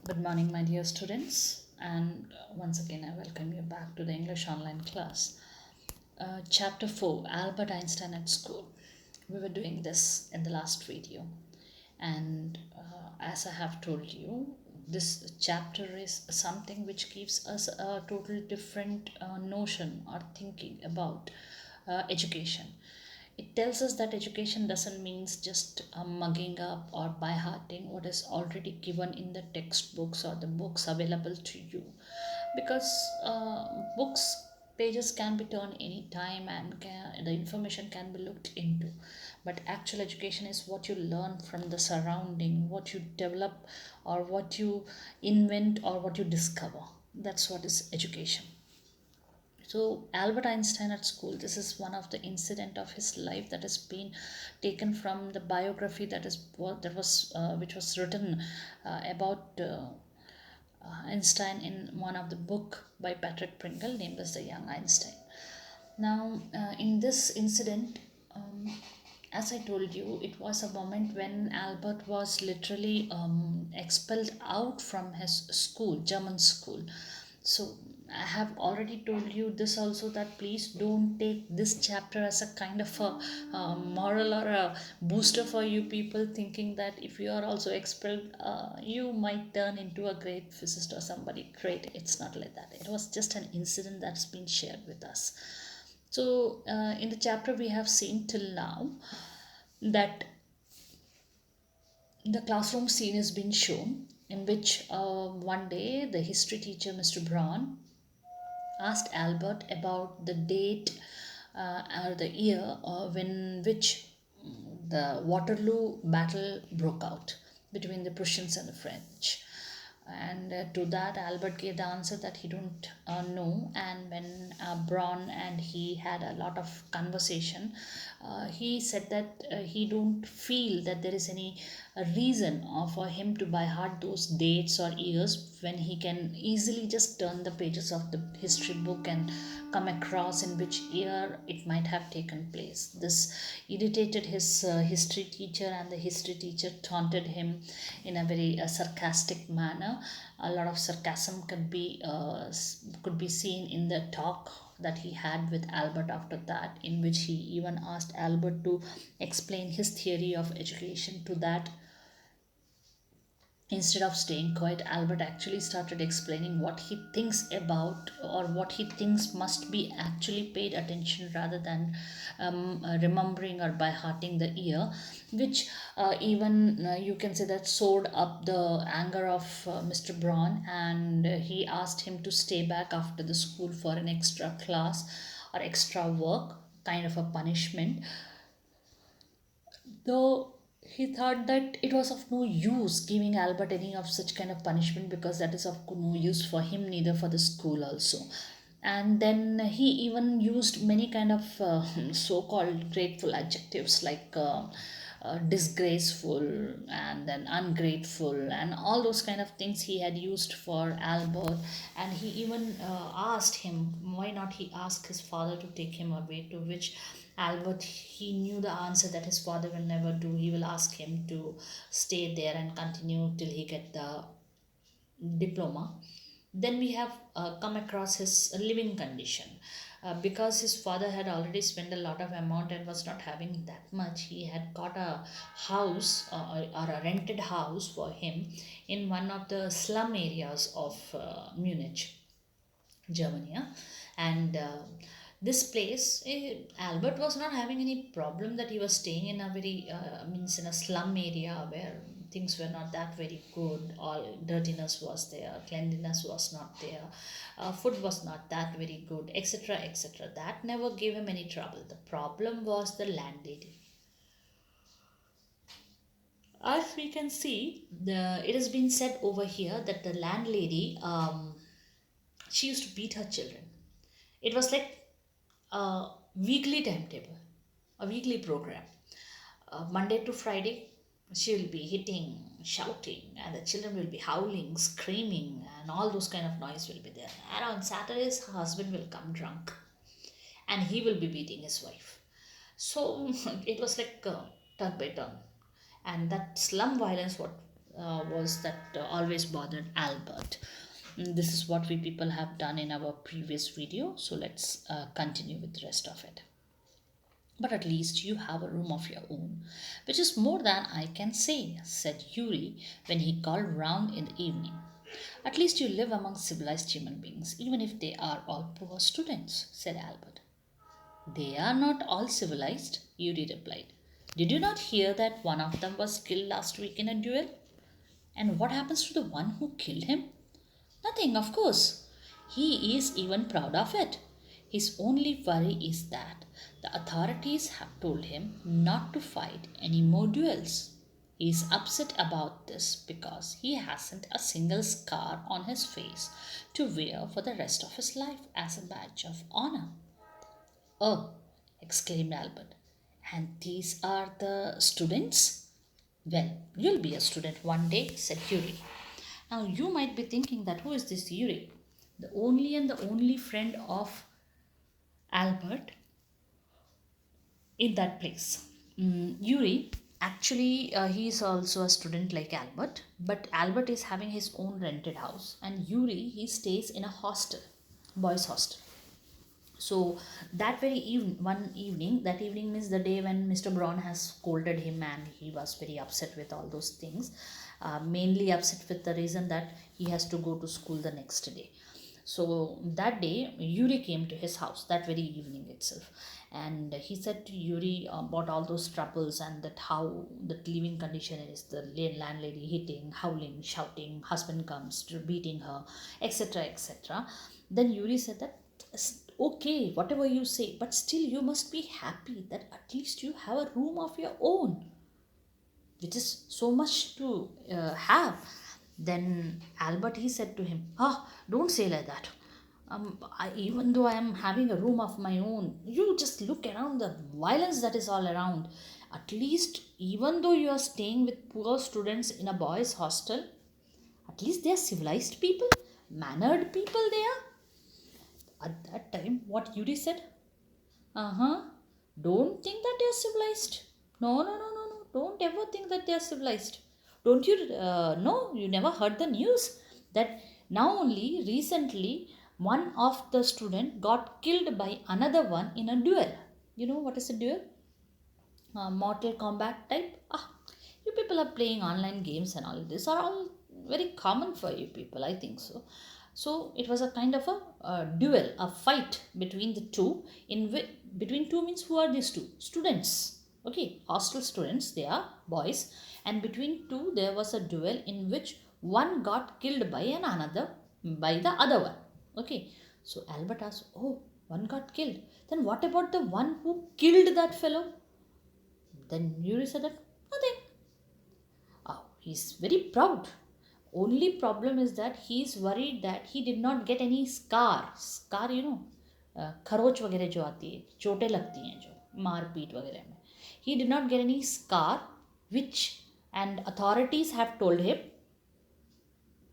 Good morning, my dear students, and once again, I welcome you back to the English online class. Chapter 4, Albert Einstein at School. We were doing this in the last video, and as I have told you, this chapter is something which gives us a total different notion or thinking about education. It tells us that education doesn't mean just mugging up or by hearting what is already given in the textbooks or the books available to you, because books pages can be turned anytime and the information can be looked into, but actual education is what you learn from the surrounding, what you develop or what you invent or what you discover. That's what is education. So Albert Einstein at school, this is one of the incident of his life that has been taken from the biography which was written about Einstein in one of the book by Patrick Pringle named as the Young Einstein. Now, in this incident, as I told you, it was a moment when Albert was literally expelled out from his school, German school. So I have already told you this also, that please don't take this chapter as a kind of a moral or a booster for you people, thinking that if you are also expelled, you might turn into a great physicist or somebody great. It's not like that. It was just an incident that's been shared with us. So, in the chapter, we have seen till now that the classroom scene has been shown, in which one day the history teacher, Mr. Braun, asked Albert about the date or the year when which the Waterloo battle broke out between the Prussians and the French. And to that, Albert gave the answer that he don't know. And when Braun and he had a lot of conversation, he said that he don't feel that there is any reason for him to by heart those dates or years, when he can easily just turn the pages of the history book and come across in which year it might have taken place. This irritated his history teacher, and the history teacher taunted him in a very sarcastic manner. A lot of sarcasm could be seen in the talk that he had with Albert after that, in which he even asked Albert to explain his theory of education. To that, instead of staying quiet, Albert actually started explaining what he thinks about, or what he thinks must be actually paid attention rather than remembering or by hearting the year, which even you can say that soared up the anger of Mr. Braun, and he asked him to stay back after the school for an extra class or extra work, kind of a punishment, though he thought that it was of no use giving Albert any of such kind of punishment, because that is of no use for him, neither for the school also. And then he even used many kind of so-called grateful adjectives like disgraceful and then ungrateful and all those kind of things he had used for Albert. And he even asked him why not he ask his father to take him away, to which Albert, he knew the answer that his father will never do. He will ask him to stay there and continue till he get the diploma. Then we have come across his living condition. Because his father had already spent a lot of amount and was not having that much, he had got a house, or a rented house for him in one of the slum areas of Munich, Germany. Yeah? And this place, Albert was not having any problem that he was staying in a very, means in a slum area where things were not that very good. All dirtiness was there, cleanliness was not there, food was not that very good, etc. etc. That never gave him any trouble. The problem was the landlady. As we can see, it has been said over here that the landlady, she used to beat her children. It was like a weekly timetable, a weekly program. Monday to Friday, she will be hitting, shouting, and the children will be howling, screaming, and all those kind of noise will be there. And on Saturdays, her husband will come drunk, and he will be beating his wife. So it was like turn by turn, and that slum violence, what was that always bothered Albert. This is what we people have done in our previous video, so let's continue with the rest of it. But at least you have a room of your own, which is more than I can say, said Yuri when he called round in the evening. At least you live among civilized human beings, even if they are all poor students, said Albert. They are not all civilized, Yuri replied. Did you not hear that one of them was killed last week in a duel? And what happens to the one who killed him? Nothing, of course. He is even proud of it. His only worry is that the authorities have told him not to fight any more duels. He is upset about this because he hasn't a single scar on his face to wear for the rest of his life as a badge of honor. Oh, exclaimed Albert. And these are the students? Well, you'll be a student one day, said Yuri. Now you might be thinking that who is this Yuri? The only and the only friend of Albert in that place. Yuri, actually, he is also a student like Albert, but Albert is having his own rented house, and Yuri he stays in a hostel, boys' hostel. So that very evening, that evening means the day when Mr. Brown has scolded him and he was very upset with all those things. Mainly upset with the reason that he has to go to school the next day. So that day, Yuri came to his house that very evening itself, and he said to Yuri about all those troubles and that how the living condition is, the landlady hitting, howling, shouting, husband comes to beating her, etc., etc. Then Yuri said that okay, whatever you say, but still you must be happy that at least you have a room of your own, which is so much to have. Then Albert he said to him, "Ah, don't say like that. Even though I am having a room of my own, you just look around the violence that is all around. At least, even though you are staying with poor students in a boys' hostel, at least they are civilized people, mannered people they are." At that time, what Yuri said, uh-huh, don't think that they are civilized. No, no, no, no, no. Don't ever think that they are civilized. Don't you no, you never heard the news that now only recently one of the student got killed by another one in a duel. You know what is a duel? Mortal Kombat type. You people are playing online games and all this are all very common for you people, I think so. So it was a kind of a duel, a fight between the two, in which between two means who are these two students, okay, hostel students, they are boys, and between two there was a duel in which one got killed by an another, by the other one, okay. So Albert asked, oh, one got killed, then what about the one who killed that fellow? Then Yuri said that nothing. Oh, he's very proud. Only problem is that he's worried that he did not get any scar. Scar, you know, खरोच वगैरह जो आती है, चोटें लगती हैं जो मारपीट वगैरह में. He did not get any scar, which and authorities have told him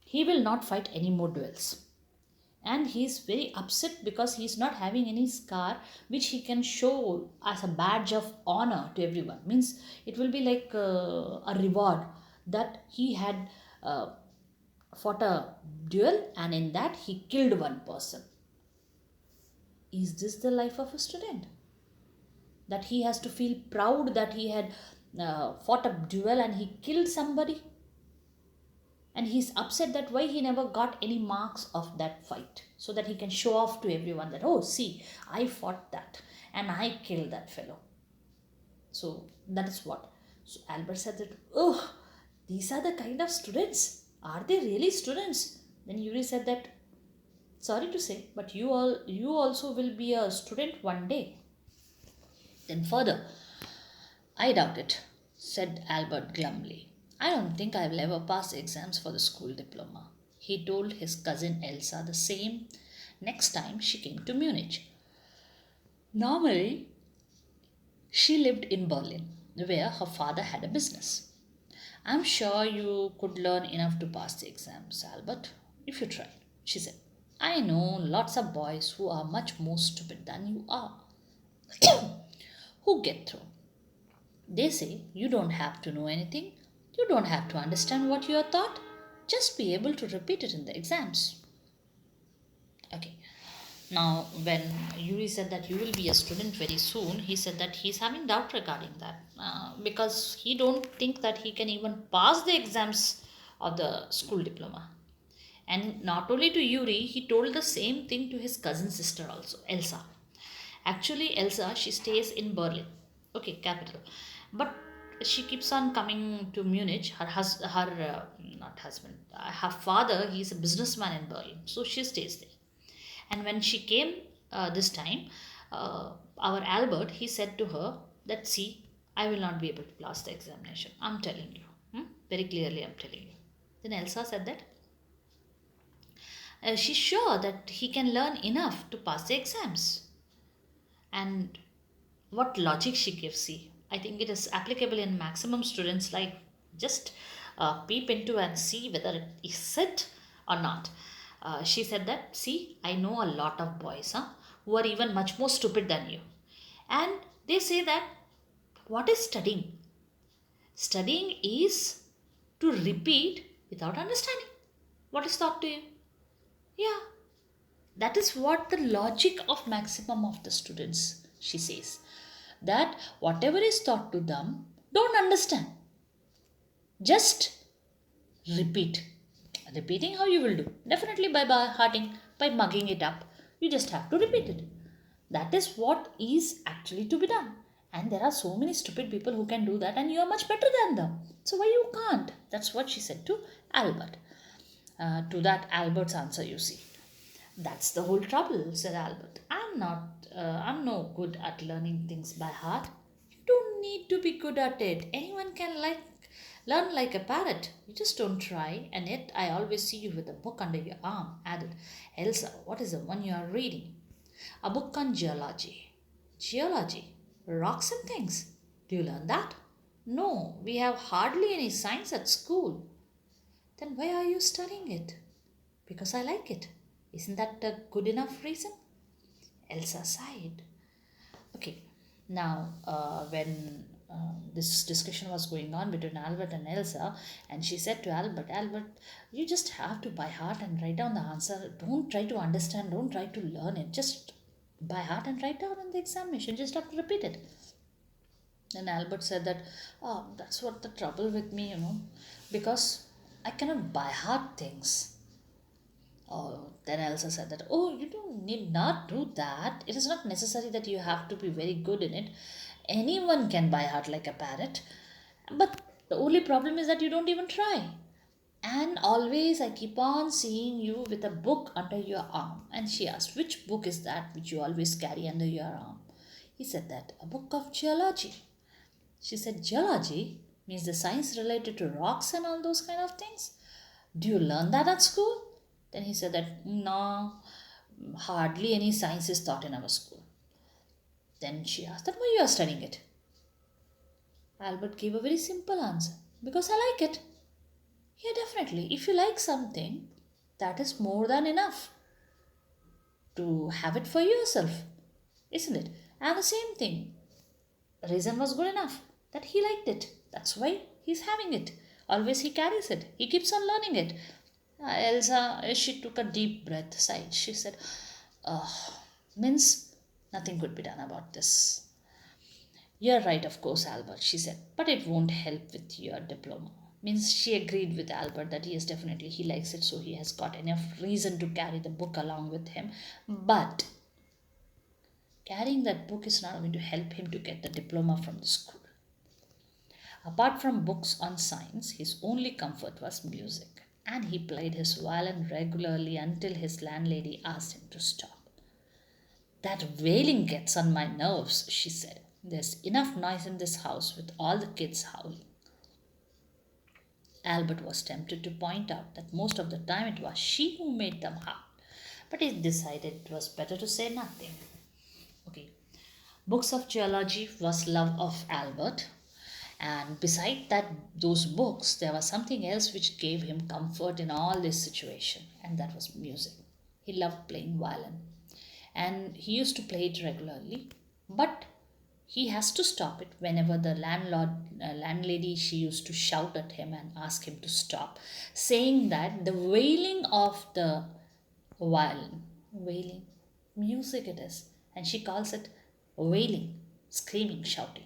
he will not fight any more duels. And he is very upset because he is not having any scar which he can show as a badge of honor to everyone. Means it will be like a reward that he had fought a duel and in that he killed one person. Is this the life of a student? That he has to feel proud that he had fought a duel and he killed somebody? And he's upset that why he never got any marks of that fight, so that he can show off to everyone that, oh, see, I fought that and I killed that fellow. So that is what. So Albert said that, oh, these are the kind of students. Are they really students? Then Yuri said that, sorry to say, but you also will be a student one day. Then further, I doubt it, said Albert glumly. I don't think I will ever pass the exams for the school diploma. He told his cousin Elsa the same next time she came to Munich. Normally, she lived in Berlin, where her father had a business. I'm sure you could learn enough to pass the exams, Albert, if you tried, she said. I know lots of boys who are much more stupid than you are, who get through. They say you don't have to know anything. You don't have to understand what you are taught, just be able to repeat it in the exams. Okay. Now, when Yuri said that you will be a student very soon, he said that he's having doubt regarding that because he don't think that he can even pass the exams of the school diploma. And not only to Yuri, he told the same thing to his cousin sister also, Elsa. Actually, Elsa, she stays in Berlin, okay, capital, but she keeps on coming to Munich. Not husband, her father, he's a businessman in Berlin, so she stays there. And when she came this time, our Albert, he said to her that, see, I will not be able to pass the examination. I'm telling you. Very clearly, I'm telling you. Then Elsa said that she's sure that he can learn enough to pass the exams. And what logic she gives, see, I think it is applicable in maximum students' life. Just peep into and see whether it is it or not. She said that, see, I know a lot of boys who are even much more stupid than you. And they say that, what is studying? Studying is to repeat without understanding what is taught to you. Yeah, that is what the logic of maximum of the students, she says. That whatever is taught to them, don't understand. Just repeat. Repeating how you will do? Definitely by hearting, by mugging it up. You just have to repeat it. That is what is actually to be done. And there are so many stupid people who can do that, and you are much better than them. So why you can't? That's what she said to Albert. To that Albert's answer, you see. That's the whole trouble, said Albert. I'm no good at learning things by heart. You don't need to be good at it. Anyone can learn like a parrot. You just don't try, and yet I always see you with a book under your arm, added Elsa. What is the one you are reading? A book on geology. Geology? Rocks and things. Do you learn that? No, we have hardly any science at school. Then why are you studying it? Because I like it. Isn't that a good enough reason? Elsa sighed. Okay, now when this discussion was going on between Albert and Elsa, and she said to Albert, Albert, you just have to by heart and write down the answer. Don't try to understand, don't try to learn it. Just by heart and write down in the examination. Just have to repeat it. And Albert said that, oh, that's what the trouble with me, because I cannot by heart things. Oh, then Elsa said that, oh, you don't need not do that. It is not necessary that you have to be very good in it. Anyone can by heart like a parrot. But the only problem is that you don't even try. And always I keep on seeing you with a book under your arm. And she asked, which book is that which you always carry under your arm? He said that, a book of geology. She said, geology means the science related to rocks and all those kind of things. Do you learn that at school? Then he said that, no, hardly any science is taught in our school. Then she asked that, why you are studying it? Albert gave a very simple answer. Because I like it. Yeah, definitely. If you like something, that is more than enough to have it for yourself, isn't it? And the same thing. The reason was good enough that he liked it. That's why he's having it. Always he carries it. He keeps on learning it. Elsa, she took a deep breath, sighed. She said, means nothing could be done about this. You're right, of course, Albert, she said, but it won't help with your diploma. Means she agreed with Albert that yes, definitely he likes it, so he has got enough reason to carry the book along with him. But carrying that book is not going to help him to get the diploma from the school. Apart from books on science, his only comfort was music, and he played his violin regularly until his landlady asked him to stop. That wailing gets on my nerves, she said. There's enough noise in this house with all the kids howling. Albert was tempted to point out that most of the time it was she who made them howl, but he decided it was better to say nothing. Okay, books of geology was love of Albert, and beside that those books there was something else which gave him comfort in all this situation, and that was music. He loved playing violin, and he used to play it regularly, but He has to stop it whenever the landlady, she used to shout at him and ask him to stop, saying that the wailing of the violin, wailing music it is, and she calls it wailing, screaming, shouting.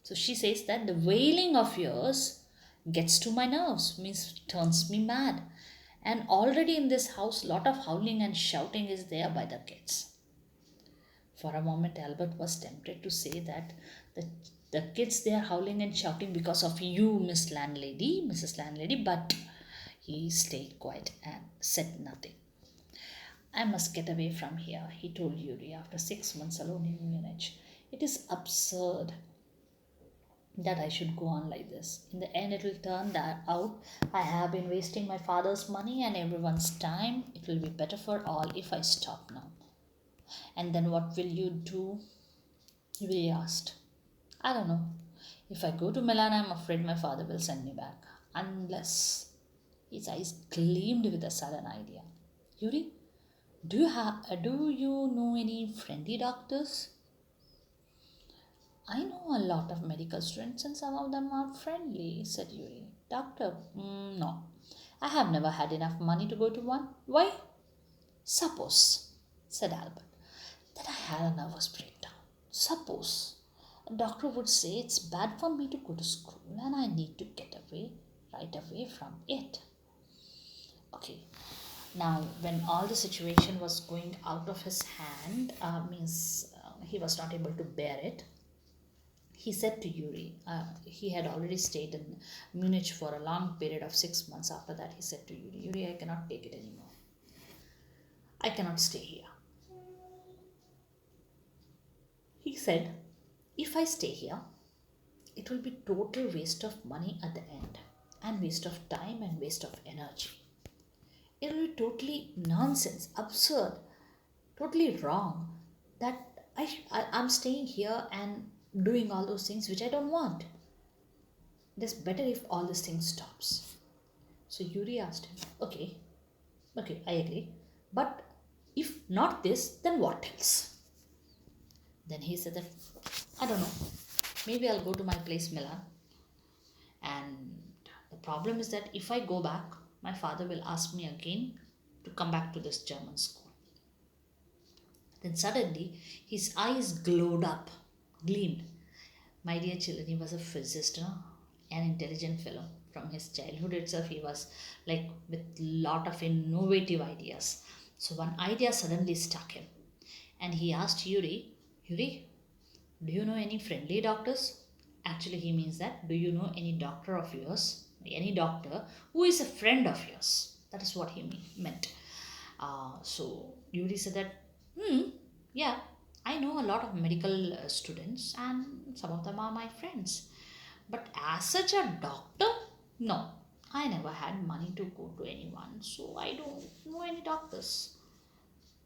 So she says that the wailing of yours gets to my nerves, means turns me mad. And already in this house, lot of howling and shouting is there by the kids. For a moment, Albert was tempted to say that the, the kids, they are howling and shouting because of you, Mrs. Landlady, but he stayed quiet and said nothing. I must get away from here, he told Yuri after 6 months alone in Munich. It is absurd that I should go on like this. In the end, it will turn that out I have been wasting my father's money and everyone's time. It will be better for all if I stop now. And then what will you do? He asked. I don't know. If I go to Milan, I'm afraid my father will send me back. Unless. His eyes gleamed with a sudden idea. Yuri, do you know any friendly doctors? I know a lot of medical students and some of them are friendly, said Yuri. Doctor? No. I have never had enough money to go to one. Why? Suppose, said Albert, that I had a nervous breakdown. Suppose a doctor would say it's bad for me to go to school and I need to get away right away from it. Okay, now when all the situation was going out of his hand, means he was not able to bear it, he said to Yuri, he had already stayed in Munich for a long period of 6 months. After that, he said to Yuri, Yuri, I cannot take it anymore. I cannot stay here. He said, if I stay here, it will be total waste of money at the end, and waste of time and waste of energy. It will be totally nonsense, absurd, totally wrong that I'm staying here and doing all those things which I don't want. It is better if all this thing stops. So Yuri asked him, okay, I agree. But if not this, then what else? Then he said that, I don't know, maybe I'll go to my place, Milan. And the problem is that if I go back, my father will ask me again to come back to this German school. Then suddenly his eyes glowed up, gleamed. My dear children, he was a physicist, an intelligent fellow. From his childhood itself, he was like with lot of innovative ideas. So one idea suddenly struck him, and he asked Yuri, Yuri, do you know any friendly doctors? Actually, he means that, do you know any doctor of yours, any doctor who is a friend of yours? That is what he meant. So Yuri said that, yeah, I know a lot of medical students and some of them are my friends. But as such a doctor, no, I never had money to go to anyone, so I don't know any doctors.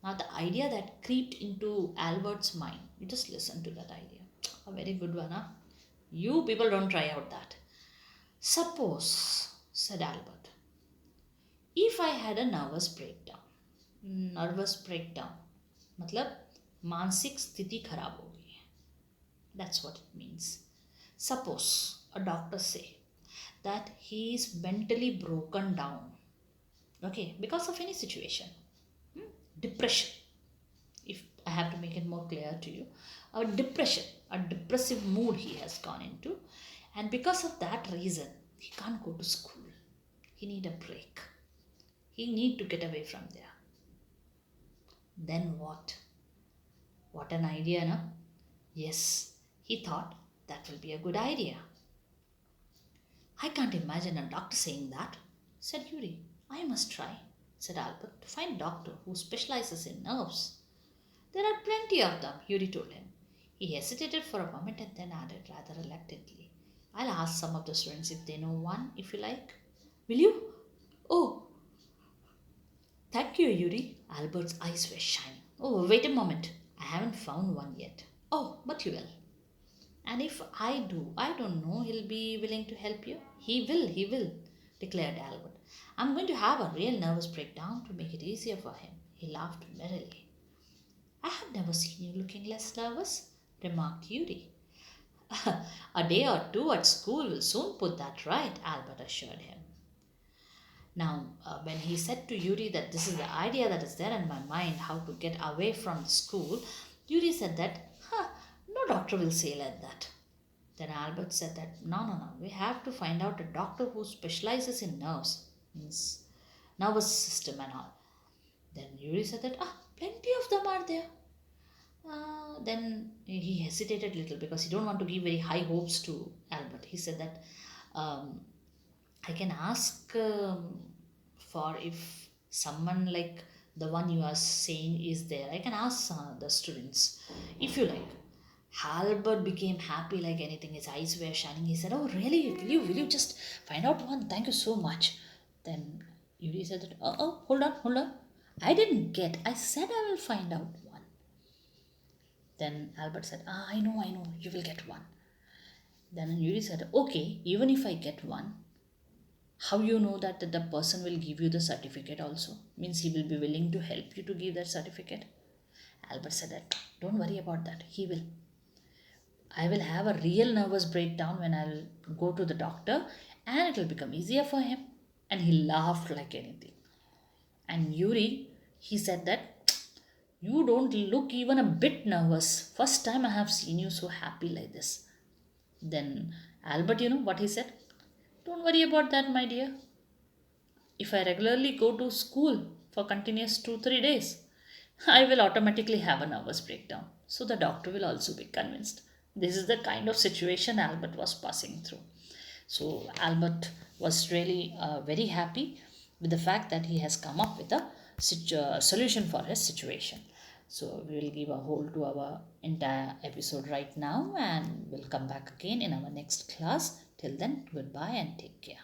Now, the idea that creeped into Albert's mind, you just listen to that idea. A very good one, huh? You people don't try out that. Suppose, said Albert, if I had a nervous breakdown, मतलब मानसिक स्थिति खराब हो गई है. That's what it means. Suppose a doctor say that he is mentally broken down, okay, because of any situation, depression. If I have to make it more clear to you, a depression, a depressive mood he has gone into, and because of that reason, he can't go to school. He need a break. He need to get away from there. Then what? What an idea, no? Yes, he thought that will be a good idea. I can't imagine a doctor saying that, said Yuri. I must try, said Albert, to find a doctor who specializes in nerves. There are plenty of them, Yuri told him. He hesitated for a moment and then added rather reluctantly, I'll ask some of the students if they know one, if you like. Will you? Oh, thank you, Yuri. Albert's eyes were shining. Oh, wait a moment. I haven't found one yet. Oh, but you will. And if I do, I don't know, he'll be willing to help you. He will, declared Albert. I'm going to have a real nervous breakdown to make it easier for him. He laughed merrily. I have never seen you looking less nervous, remarked Yuri. A day or two at school will soon put that right, Albert assured him. Now, when he said to Yuri that this is the idea that is there in my mind, how to get away from school, Yuri said that, no doctor will say like that. Then Albert said that, no, we have to find out a doctor who specializes in nerves, means nervous system and all. Then Yuri said that, plenty of them are there. Then he hesitated a little because he don't want to give very high hopes to Albert. He said that, um, I can ask for if someone like the one you are saying is there. I can ask the students if you like. Albert became happy like anything. His eyes were shining. He said, "Oh, really? Will you just find out one? Thank you so much." Then Yuri said that, hold on. I didn't get. I said I will find out one." Then Albert said, I know. You will get one." Then Yuri said, "Okay, even if I get one, how you know that the person will give you the certificate also? Means he will be willing to help you to give that certificate?" Albert said that, "Don't worry about that. He will. I will have a real nervous breakdown when I'll go to the doctor and it will become easier for him." And he laughed like anything. And Yuri, he said that, "You don't look even a bit nervous. First time I have seen you so happy like this." Then Albert, you know what he said? "Don't worry about that, my dear. If I regularly go to school for continuous 2 3 days, I will automatically have a nervous breakdown. So the doctor will also be convinced." This is the kind of situation Albert was passing through. So Albert was really very happy with the fact that he has come up with a solution for his situation. So we will give a hold to our entire episode right now and we'll come back again in our next class. Till then, goodbye and take care.